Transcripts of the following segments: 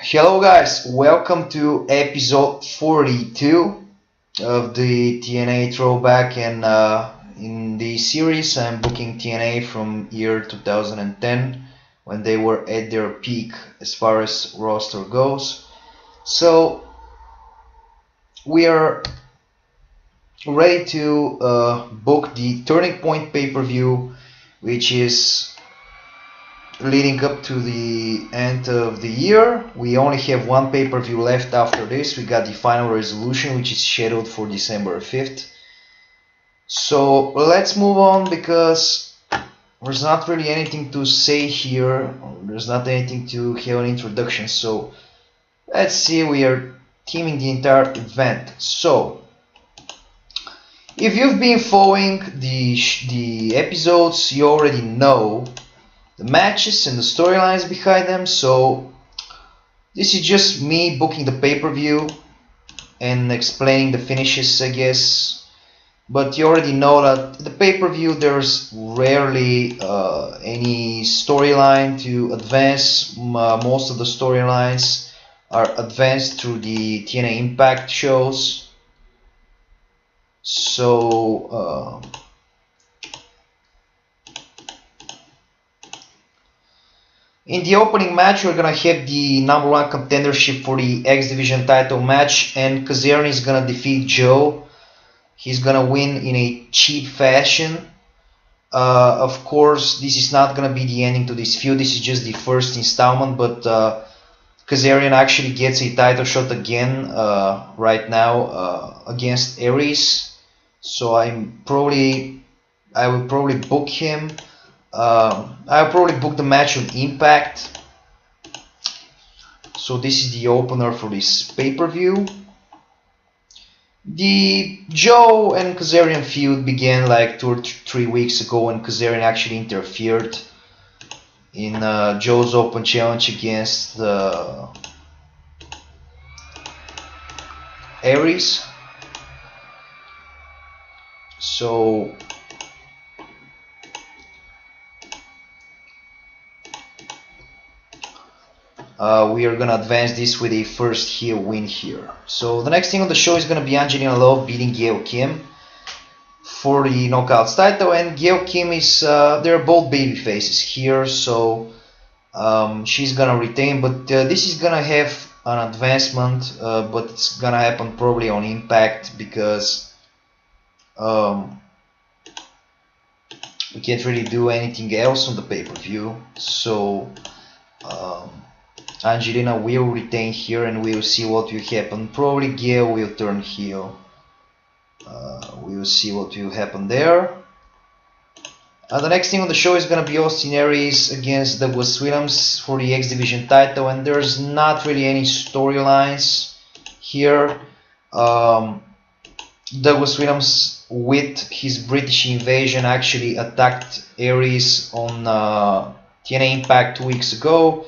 Hello guys, welcome to episode 42 of the TNA Throwback, and in the series I'm booking TNA from year 2010 when they were at their peak as far as roster goes. So we are ready to book the Turning Point pay-per-view, which is leading up to the end of the year. We only have one pay-per-view left after this. We got the Final Resolution, which is scheduled for December 5th. So let's move on, because there's not really anything to say here. There's not anything to have an introduction. So let's see, we are teaming the entire event. So if you've been following the episodes, you already know the matches and the storylines behind them. So this is just me booking the pay-per-view and explaining the finishes, I guess. But you already know that the pay-per-view there's rarely any storyline to advance. Most of the storylines are advanced through the TNA Impact shows. So in the opening match, we're gonna have the #1 contendership for the X Division title match, and Kazarian is gonna defeat Joe. He's gonna win in a cheap fashion. Of course, this is not gonna be the ending to this feud. This is just the first installment, but Kazarian actually gets a title shot again right now against Aries. So I will probably book him. I'll probably book the match on Impact. So this is the opener for this pay-per-view. The Joe and Kazarian feud began like 2 or 3 weeks ago, when Kazarian actually interfered in Joe's open challenge against Aries. So we are gonna advance this with a first heel win here. So the next thing on the show is gonna be Angelina Love beating Gail Kim for the Knockouts title, and Gail Kim is they're both baby faces here, so she's gonna retain, but this is gonna have an advancement, but it's gonna happen probably on Impact, because we can't really do anything else on the pay-per-view. So Angelina will retain here, and we'll see what will happen. Probably Gail will turn heel. We'll see what will happen there. The next thing on the show is gonna be Austin Aries against Douglas Williams for the X Division title, and there's not really any storylines here. Douglas Williams, with his British invasion, actually attacked Aries on TNA Impact 2 weeks ago.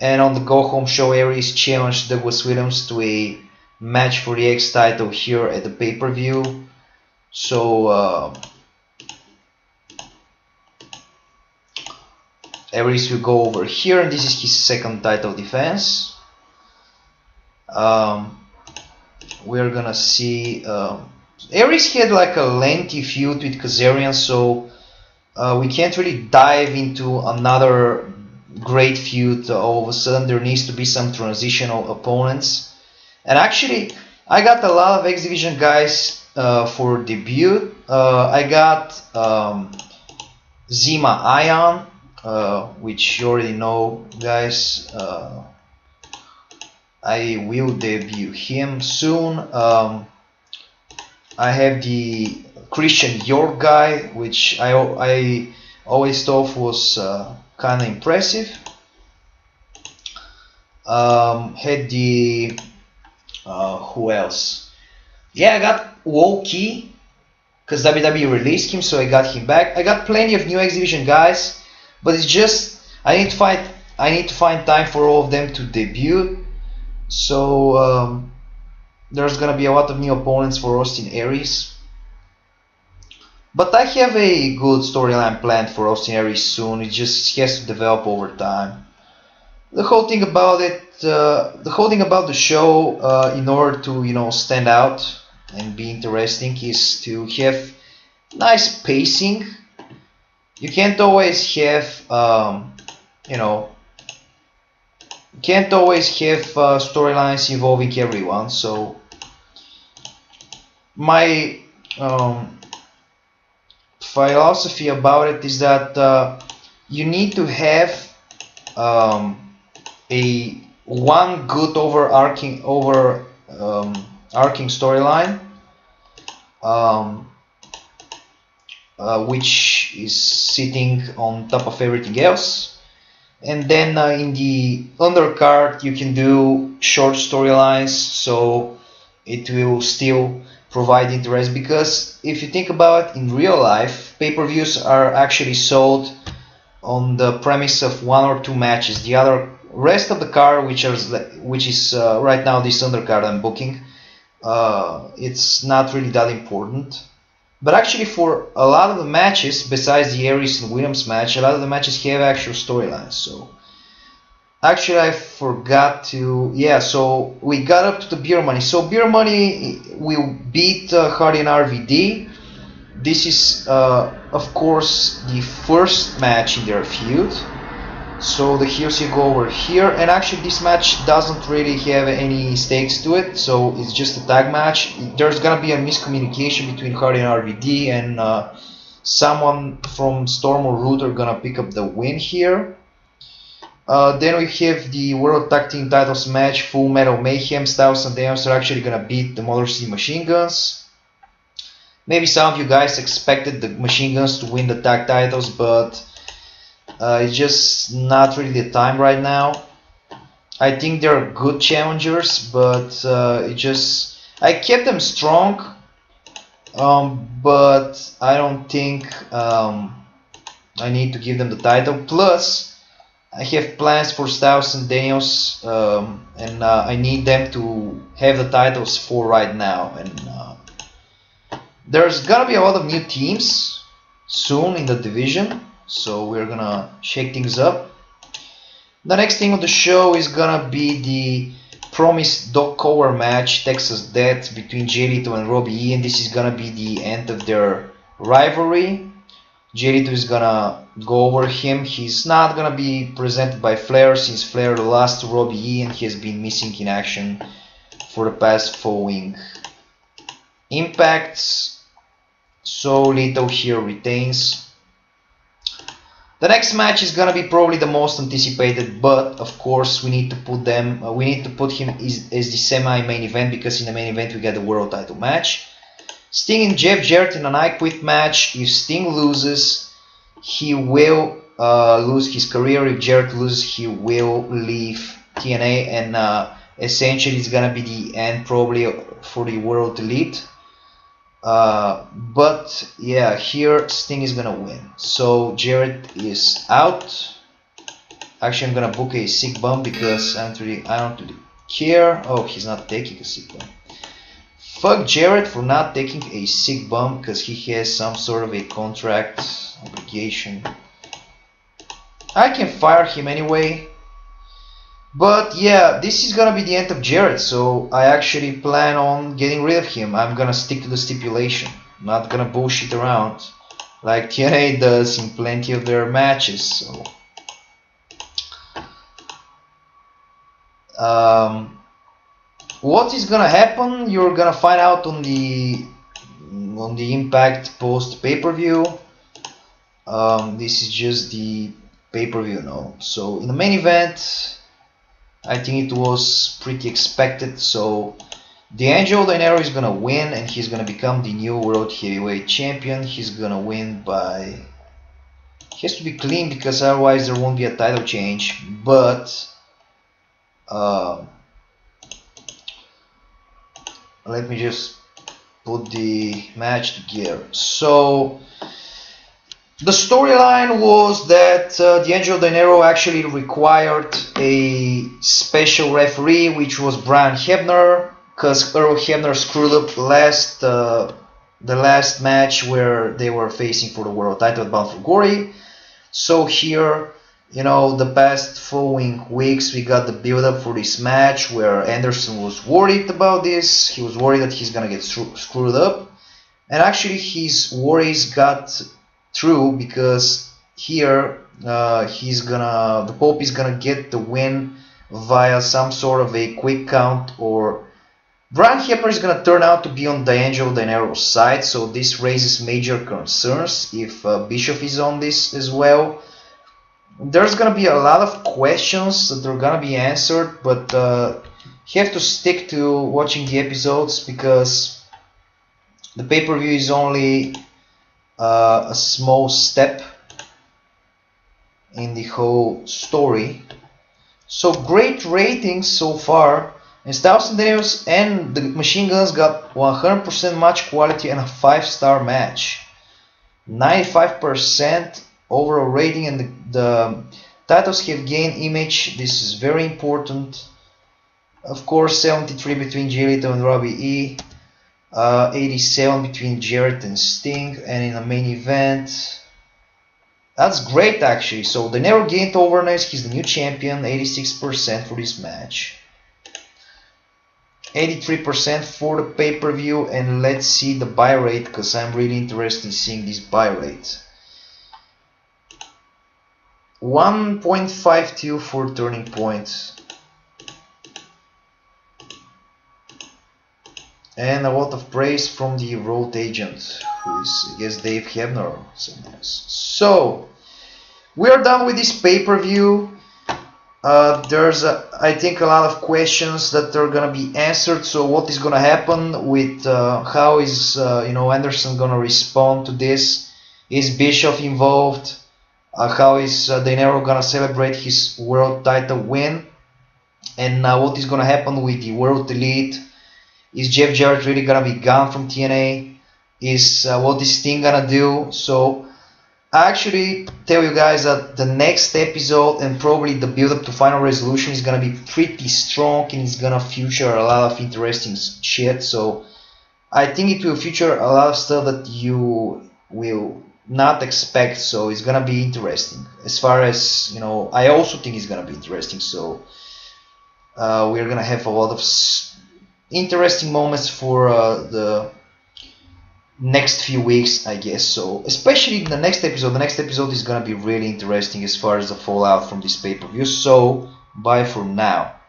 And on the Go Home show, Aries challenged Douglas Williams to a match for the X title here at the pay-per-view. So Aries will go over here, and this is his second title defense. We're gonna see Aries had like a lengthy feud with Kazarian, so we can't really dive into another great feud. All of a sudden there needs to be some transitional opponents, and actually I got a lot of X Division guys for debut. I got Zima Ion, which you already know, guys. I will debut him soon. I have the Christian York guy, which I always thought was kind of impressive. Had the who else? Yeah, I got Wokey, because WWE released him, so I got him back. I got plenty of new X Division guys, but it's just I need to find time for all of them to debut. So there's gonna be a lot of new opponents for Austin Aries. But I have a good storyline planned for Austin Aries soon. It just has to develop over time. the whole thing about the show, in order to stand out and be interesting, is to have nice pacing. You can't always have storylines involving everyone. So my philosophy about it is that you need to have a one good overarching storyline, which is sitting on top of everything else, and then in the undercard you can do short storylines, so it will still provide interest. Because if you think about it, in real life, pay-per-views are actually sold on the premise of one or two matches. The other rest of the card, which is right now this undercard I'm booking, it's not really that important. But actually, for a lot of the matches, besides the Aries and Williams match, a lot of the matches have actual storylines. So actually, I forgot to. Yeah, so we got up to the beer money. So beer money will beat Hardy and RVD. This is, of course, the first match in their feud. So the heels will go over here, and actually this match doesn't really have any stakes to it, so it's just a tag match. There's gonna be a miscommunication between Hardy and RVD, and someone from Storm or Root are gonna pick up the win here. Then we have the World Tag Team Titles match. Full Metal Mayhem, Styles and Daniels are actually gonna beat the Motor City Machine Guns. Maybe some of you guys expected the Machine Guns to win the tag titles, but it's just not really the time right now. I think they're good challengers, but I kept them strong, but I don't think I need to give them the title. Plus, I have plans for Styles and Daniels, and I need them to have the titles for right now. And there's gonna be a lot of new teams soon in the division, so we're gonna shake things up. The next thing on the show is gonna be the promised Dog Collar match, Texas Death, between Jay Lethal and Robbie E, and this is gonna be the end of their rivalry. Jay Lethal is gonna go over him. He's not gonna be presented by Flair, since Flair lost to Robbie E and he has been missing in action for the past following impacts. So Lethal here retains. The next match is gonna be probably the most anticipated, but of course we need to put him as the semi-main event, because in the main event we got the world title match. Sting and Jeff Jarrett in an I Quit match. If Sting loses, he will lose his career. If Jarrett loses, he will leave TNA, and essentially it's gonna be the end probably for the World Elite. But yeah, here Sting is gonna win. So Jarrett is out. Actually, I'm gonna book a sick bump because I don't really care. Oh, he's not taking a sick bump. Fuck Jarrett for not taking a sick bump, because he has some sort of a contract obligation. I can fire him anyway. But yeah, this is gonna be the end of Jarrett, so I actually plan on getting rid of him. I'm gonna stick to the stipulation, not gonna bullshit around like TNA does in plenty of their matches. So what is gonna happen, you're gonna find out on the Impact post pay-per-view. This is just the pay-per-view now. So in the main event, I think it was pretty expected. So D'Angelo Dinero is gonna win, and he's gonna become the new World Heavyweight Champion. He's gonna win by... He has to be clean, because otherwise there won't be a title change. But let me just put the match together. So the storyline was that D'Angelo Dinero actually required a special referee, which was Brian Hebner, because Earl Hebner screwed up the last match where they were facing for the world title at Bound for Glory. So here You know, the past following weeks we got the build up for this match where Anderson was worried about this. He was worried that he's gonna get screwed up, and actually his worries got true, because here the Pope is gonna get the win via some sort of a quick count, or Brian Hebner is gonna turn out to be on D'Angelo Dinero's side, so this raises major concerns if Bischoff is on this as well. There's gonna be a lot of questions that are gonna be answered, but you have to stick to watching the episodes, because the pay-per-view is only a small step in the whole story. So great ratings so far, and Styles and Daniels and the Machine Guns got 100% match quality and a 5-star match. 95% overall rating, and the titles have gained image. This is very important. Of course, 73 between Jay Lethal and Robbie E. 87 between Jarrett and Sting, and in the main event, that's great actually. So Dinero gained overness. He's the new champion. 86% for this match. 83% for the pay-per-view, and let's see the buy rate, because I'm really interested in seeing this buy rate. 1.52 for Turning Point, and a lot of praise from the road agent, who is, I guess, Dave Hebner sometimes. So we are done with this pay-per-view. There's I think a lot of questions that are gonna be answered. So what is gonna happen with how is Anderson gonna respond to this? Is Bischoff involved? How is Dinero gonna celebrate his world title win? And what is gonna happen with the World Elite? Is Jeff Jarrett really gonna be gone from TNA? What is Sting gonna do? So I actually tell you guys that the next episode and probably the build up to Final Resolution is gonna be pretty strong, and it's gonna feature a lot of interesting shit. So I think it will feature a lot of stuff that you will not expect. So it's gonna be interesting. As far as I also think it's gonna be interesting. So we're gonna have a lot of interesting moments for the next few weeks, I guess. So especially the next episode is gonna be really interesting as far as the fallout from this pay-per-view. So bye for now.